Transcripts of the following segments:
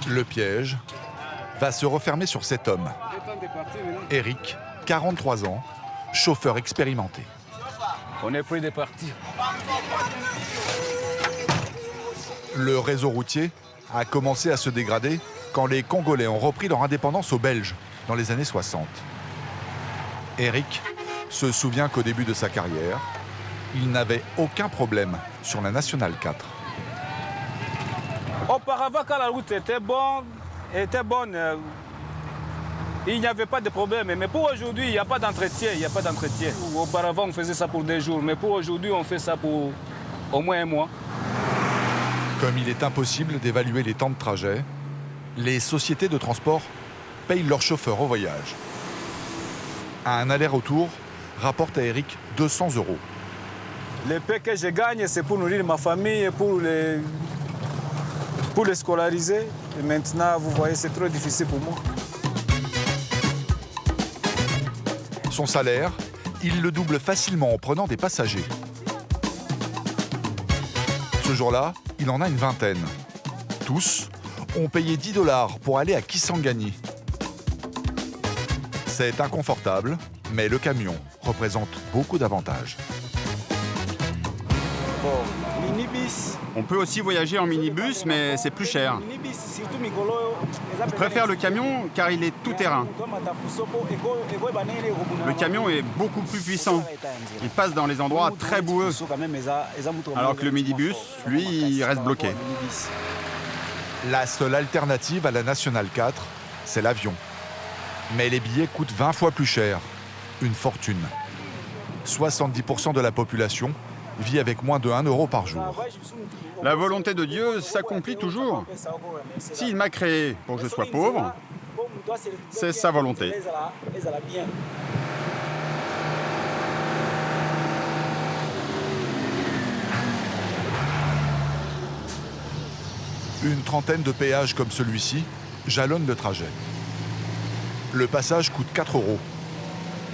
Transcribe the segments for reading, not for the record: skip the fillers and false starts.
Le piège va se refermer sur cet homme. Eric, 43 ans, chauffeur expérimenté. On est prêt de partir. Le réseau routier a commencé à se dégrader quand les Congolais ont repris leur indépendance aux Belges dans les années 60. Eric se souvient qu'au début de sa carrière, il n'avait aucun problème sur la Nationale 4. Auparavant, quand la route était bonne, il n'y avait pas de problème. Mais pour aujourd'hui, il n'y a pas d'entretien. Auparavant, on faisait ça pour des jours. Mais pour aujourd'hui, on fait ça pour au moins un mois. Comme il est impossible d'évaluer les temps de trajet, les sociétés de transport payent leurs chauffeurs au voyage. Un aller-retour rapporte à Eric 200 €. Le paix que je gagne, c'est pour nourrir ma famille, pour les scolariser. Et maintenant, vous voyez, c'est trop difficile pour moi. Son salaire, il le double facilement en prenant des passagers. Ce jour-là, il en a une vingtaine. Tous ont payé 10 $ pour aller à Kisangani. C'est inconfortable, mais le camion représente beaucoup d'avantages. On peut aussi voyager en minibus, mais c'est plus cher. Je préfère le camion car il est tout-terrain. Le camion est beaucoup plus puissant. Il passe dans les endroits très boueux. Alors que le minibus, lui, il reste bloqué. La seule alternative à la Nationale 4, c'est l'avion. Mais les billets coûtent 20 fois plus cher. Une fortune. 70% de la population vit avec moins de 1 € par jour. La volonté de Dieu s'accomplit toujours. S'il m'a créé pour que je sois pauvre, c'est sa volonté. Une trentaine de péages comme celui-ci jalonnent le trajet. Le passage coûte 4 €.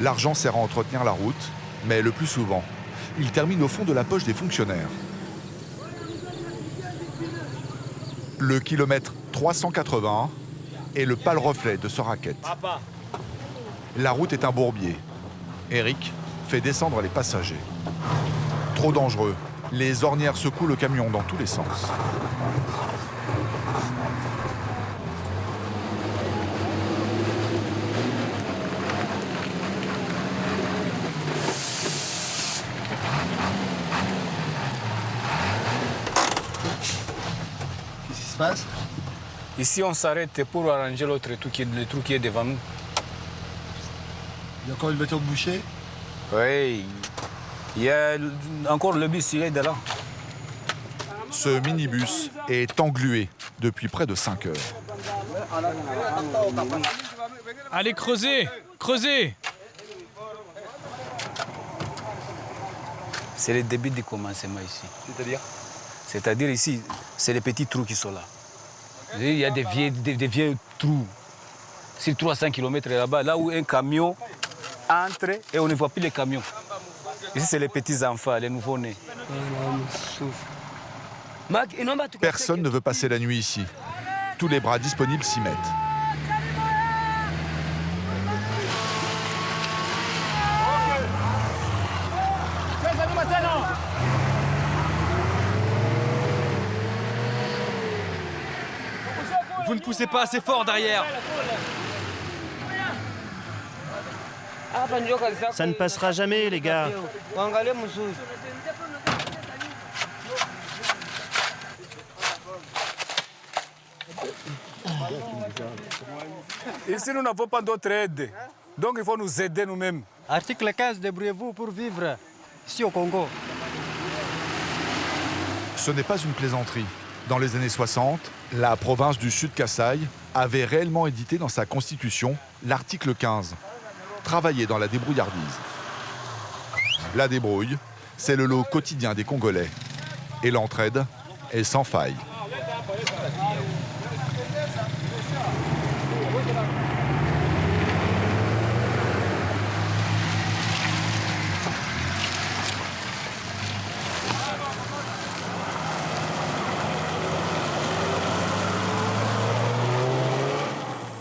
L'argent sert à entretenir la route, mais le plus souvent, il termine au fond de la poche des fonctionnaires. Le kilomètre 380 est le pâle reflet de ce racket. La route est un bourbier. Eric fait descendre les passagers. Trop dangereux. Les ornières secouent le camion dans tous les sens. Ici, on s'arrête pour arranger le trou qui est devant nous. Il y a encore une voiture de boucher? Oui, il y a encore le bus, il est de là. Ce minibus est englué depuis près de 5 heures. Allez, creusez! Creusez! C'est le début du commencement ici. C'est-à-dire? C'est-à-dire ici, c'est les petits trous qui sont là. Il y a des vieux trous. Sur 300 km là-bas, là où un camion entre et on ne voit plus les camions. Ici, c'est les petits-enfants, les nouveau-nés. Personne ne veut passer la nuit ici. Tous les bras disponibles s'y mettent. Vous ne poussez pas assez fort derrière! Ça ne passera jamais, les gars. Ici, nous n'avons pas d'autre aide. Donc, il faut nous aider nous-mêmes. Article 15, débrouillez-vous pour vivre ici au Congo. Ce n'est pas une plaisanterie. Dans les années 60, la province du Sud Kasaï avait réellement édité dans sa constitution l'article 15, travailler dans la débrouillardise. La débrouille, c'est le lot quotidien des Congolais. Et l'entraide est sans faille.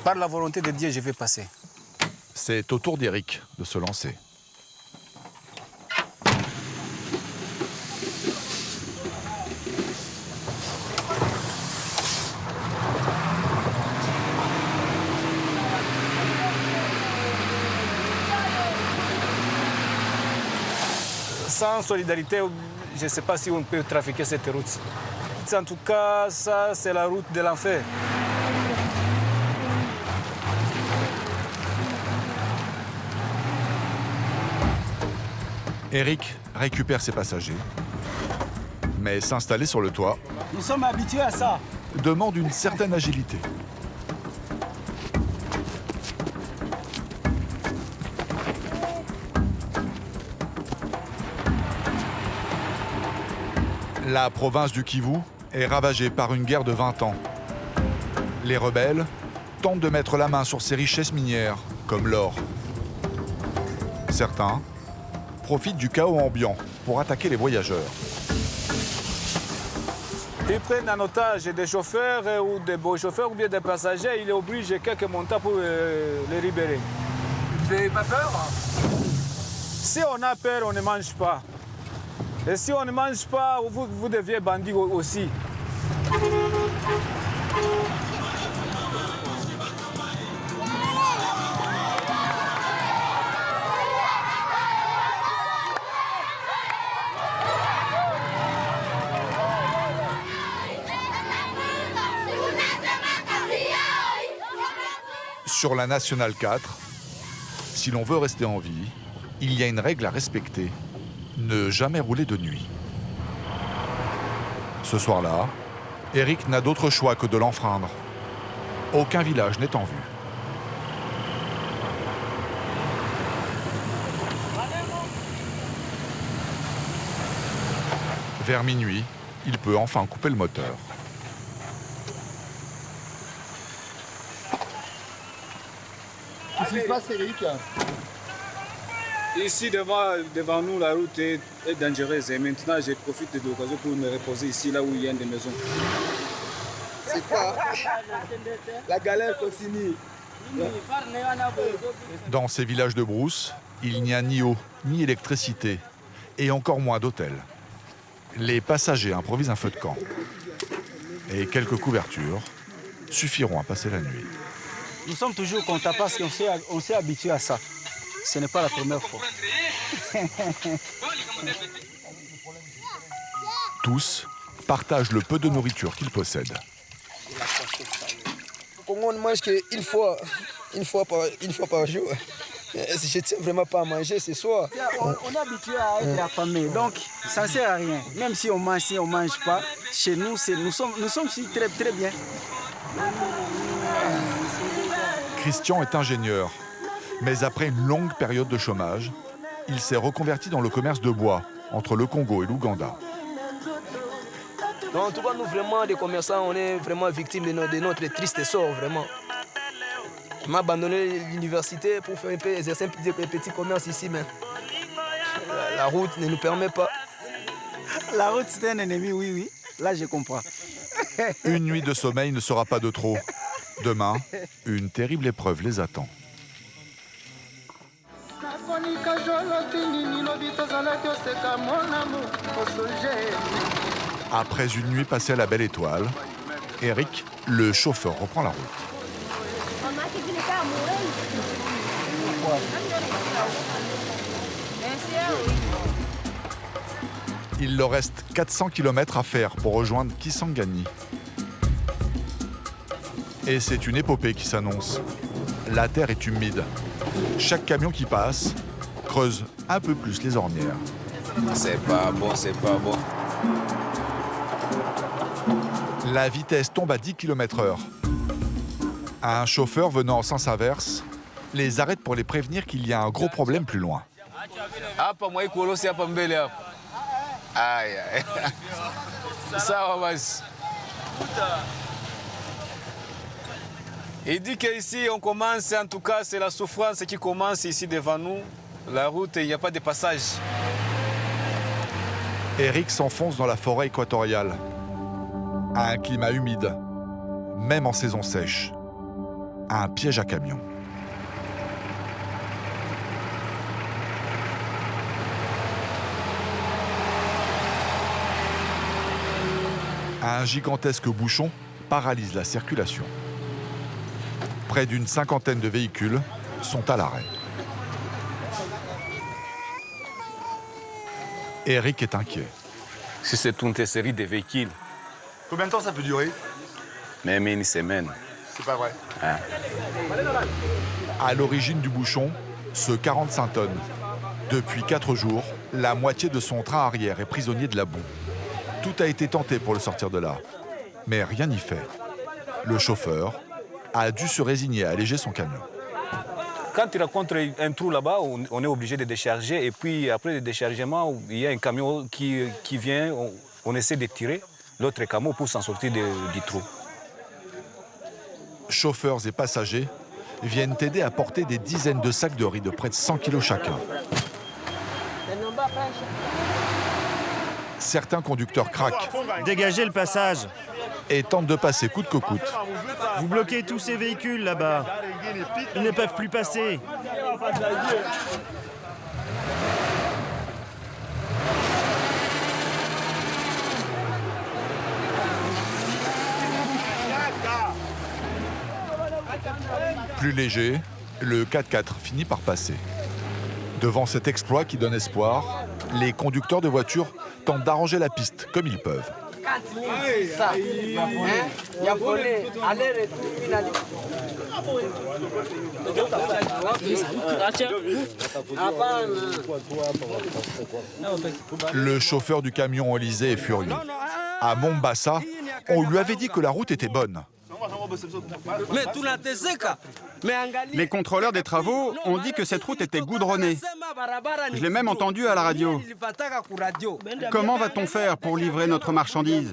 Par la volonté de Dieu, je vais passer. C'est au tour d'Éric de se lancer. Sans solidarité, je ne sais pas si on peut trafiquer cette route. En tout cas, ça, c'est la route de l'enfer. Éric récupère ses passagers, mais s'installer sur le toit Nous sommes habitués à ça. demande une certaine agilité. La province du Kivu est ravagée par une guerre de 20 ans. Les rebelles tentent de mettre la main sur ses richesses minières, comme l'or. Certains profitent du chaos ambiant pour attaquer les voyageurs. Ils prennent en otage des chauffeurs ou des beaux chauffeurs ou bien des passagers. Il est obligé quelques montants pour les libérer. Vous n'avez pas peur? Si on a peur, on ne mange pas. Et si on ne mange pas, vous deviez bandit aussi. Sur la Nationale 4, si l'on veut rester en vie, il y a une règle à respecter. Ne jamais rouler de nuit. Ce soir-là, Éric n'a d'autre choix que de l'enfreindre. Aucun village n'est en vue. Vers minuit, il peut enfin couper le moteur. Qu'est-ce qui se passe, Éric? Ici, devant nous, la route est dangereuse. Et maintenant, je profite de l'occasion pour me reposer ici, là où il y a des maisons. C'est pas. La galère continue. Dans ces villages de brousse, il n'y a ni eau, ni électricité, et encore moins d'hôtel. Les passagers improvisent un feu de camp. Et quelques couvertures suffiront à passer la nuit. Nous sommes toujours contents parce qu'on s'est habitué à ça. Ce n'est pas la première fois. Tous partagent le peu de nourriture qu'ils possèdent. On ne mange qu'une fois par jour. Je ne tiens vraiment pas à manger ce soir. On est habitué à être affamé, donc ça ne sert à rien. Même si on ne mange pas, chez nous, nous sommes très, très bien. Christian est ingénieur, mais après une longue période de chômage, il s'est reconverti dans le commerce de bois entre le Congo et l'Ouganda. Donc, en tout cas, nous, vraiment, les commerçants, on est vraiment victimes de notre triste sort, vraiment. On m'a abandonné l'université pour faire exercer un petit commerce ici, mais la route ne nous permet pas. La route, c'est un ennemi, oui, oui. Là, je comprends. Une nuit de sommeil ne sera pas de trop. Demain, une terrible épreuve les attend. Après une nuit passée à la Belle Étoile, Éric, le chauffeur, reprend la route. Il leur reste 400 km à faire pour rejoindre Kisangani. Et c'est une épopée qui s'annonce. La terre est humide. Chaque camion qui passe creuse un peu plus les ornières. C'est pas bon, c'est pas bon. La vitesse tombe à 10 km/h. Un chauffeur venant en sens inverse les arrête pour les prévenir qu'il y a un gros problème plus loin. Hapa mwaikolosi hapa mbele hapa. Aïe, aïe. Sawa basi. Il dit qu'ici on commence, en tout cas c'est la souffrance qui commence ici devant nous. La route, il n'y a pas de passage. Éric s'enfonce dans la forêt équatoriale. Un climat humide, même en saison sèche. un piège à camion. Un gigantesque bouchon paralyse la circulation. Près d'une cinquantaine de véhicules sont à l'arrêt. Eric est inquiet. Si c'est une série de véhicules, Combien de temps ça peut durer? même une semaine. C'est pas vrai. Hein. À l'origine du bouchon, ce 45 tonnes. Depuis 4 jours, la moitié de son train arrière est prisonnier de la boue. Tout a été tenté pour le sortir de là, mais rien n'y fait. Le chauffeur a dû se résigner à alléger son camion. Quand tu rencontres un trou là-bas, on est obligé de décharger. Et puis après le déchargement, il y a un camion qui vient, on essaie de tirer l'autre camion pour s'en sortir du trou. Chauffeurs et passagers viennent aider à porter des dizaines de sacs de riz de près de 100 kilos chacun. Certains conducteurs craquent Dégagez le passage. et tentent de passer coûte que coûte. Vous bloquez tous ces véhicules là-bas. Ils ne peuvent plus passer. Plus léger, le 4x4 finit par passer. Devant cet exploit qui donne espoir, les conducteurs de voitures tentent d'arranger la piste comme ils peuvent. Le chauffeur du camion Élysée est furieux. À Mombasa, on lui avait dit que la route était bonne. Les contrôleurs des travaux ont dit que cette route était goudronnée. Je l'ai même entendu à la radio. Comment va-t-on faire pour livrer notre marchandise?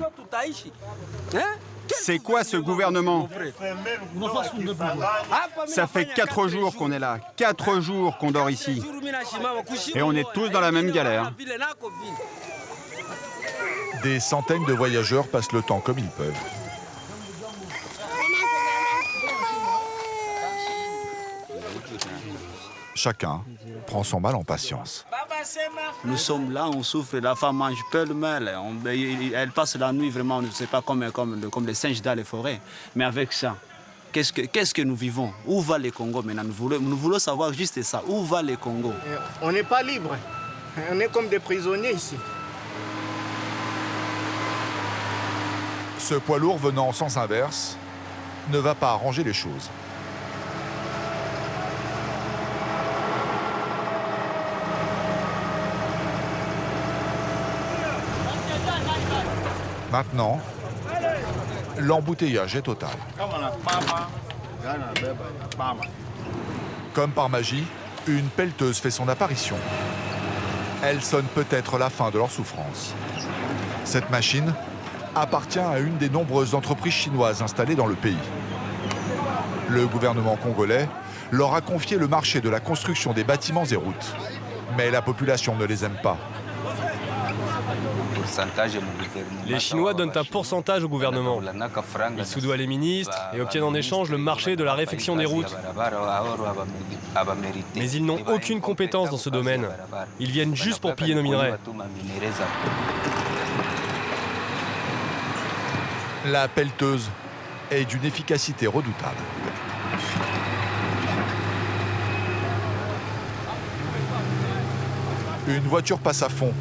C'est quoi ce gouvernement? Ça fait 4 jours qu'on est là, 4 jours qu'on dort ici. Et on est tous dans la même galère. Des centaines de voyageurs passent le temps comme ils peuvent. Chacun prend son mal en patience. Nous sommes là, on souffre, la femme mange pêle-mêle, elle passe la nuit vraiment, je ne sais pas, comme les singes dans les forêts. Mais avec ça, qu'est-ce que nous vivons? Où va le Congo maintenant? Nous voulons savoir juste ça, où va le Congo? On n'est pas libre. On est comme des prisonniers ici. Ce poids lourd venant en sens inverse ne va pas arranger les choses. Maintenant, l'embouteillage est total. Comme par magie, une pelleteuse fait son apparition. Elle sonne peut-être la fin de leur souffrance. Cette machine appartient à une des nombreuses entreprises chinoises installées dans le pays. Le gouvernement congolais leur a confié le marché de la construction des bâtiments et routes. Mais la population ne les aime pas. Les Chinois donnent un pourcentage au gouvernement. Ils soudoient les ministres et obtiennent en échange le marché de la réfection des routes. Mais ils n'ont aucune compétence dans ce domaine. Ils viennent juste pour piller nos minerais. La pelleteuse est d'une efficacité redoutable. Une voiture passe à fond,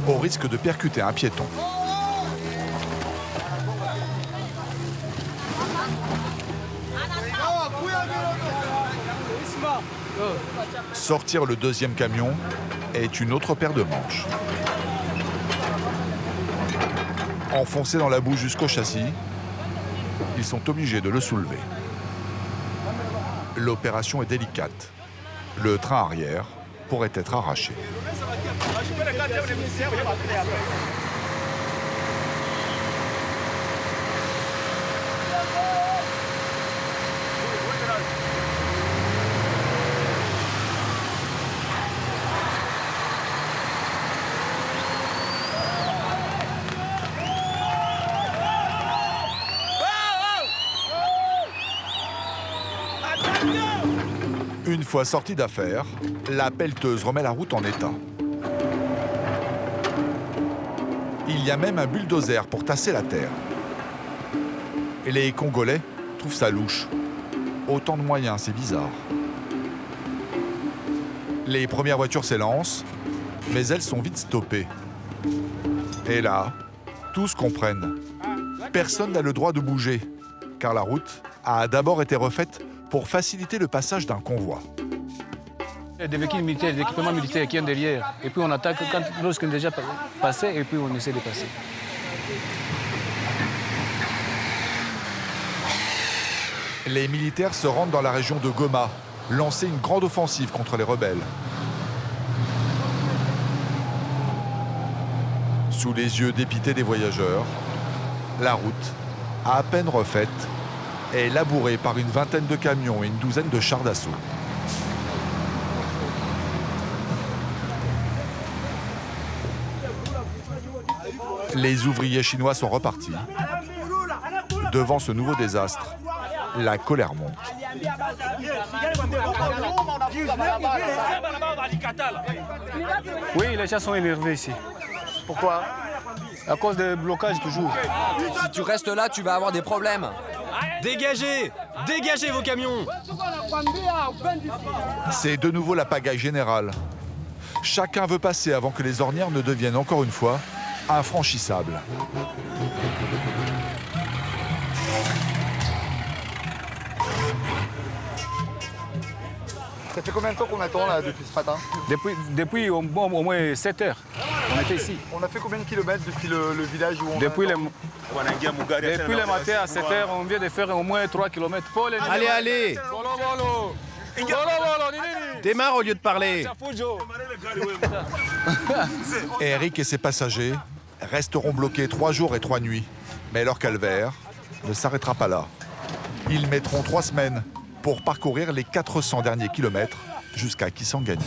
au risque de percuter un piéton. Sortir le deuxième camion est une autre paire de manches. Enfoncés dans la boue jusqu'au châssis, ils sont obligés de le soulever. L'opération est délicate. Le train arrière pourrait être arraché. Une fois sortie d'affaire, la pelleteuse remet la route en état. Il y a même un bulldozer pour tasser la terre. Et les Congolais trouvent ça louche. Autant de moyens, c'est bizarre. Les premières voitures s'élancent, mais elles sont vite stoppées. Et là, tous comprennent. Personne n'a le droit de bouger, car la route a d'abord été refaite pour faciliter le passage d'un convoi. Il y a des véhicules militaires, des équipements militaires qui sont derrière. Et puis on attaque lorsqu'on est déjà passé, et puis on essaie de passer. Les militaires se rendent dans la région de Goma, lancer une grande offensive contre les rebelles. Sous les yeux dépités des voyageurs, la route, à peine refaite, est labourée par une vingtaine de camions et une douzaine de chars d'assaut. Les ouvriers chinois sont repartis. Devant ce nouveau désastre, la colère monte. Oui, les gens sont énervés ici. Pourquoi? À cause des blocages toujours. Si tu restes là, tu vas avoir des problèmes. Dégagez! Dégagez vos camions! C'est de nouveau la pagaille générale. Chacun veut passer avant que les ornières ne deviennent encore une fois infranchissables. Ça fait combien de temps qu'on attend là depuis ce matin? Depuis au moins 7 heures. On était ici. On a fait combien de kilomètres depuis le village où on Depuis le matin à 7 heures, on vient de faire au moins 3 km. Allez, allez! Démarre au lieu de parler. Eric et ses passagers resteront bloqués 3 jours et 3 nuits. Mais leur calvaire ne s'arrêtera pas là. Ils mettront 3 semaines pour parcourir les 400 derniers kilomètres jusqu'à Kisangani.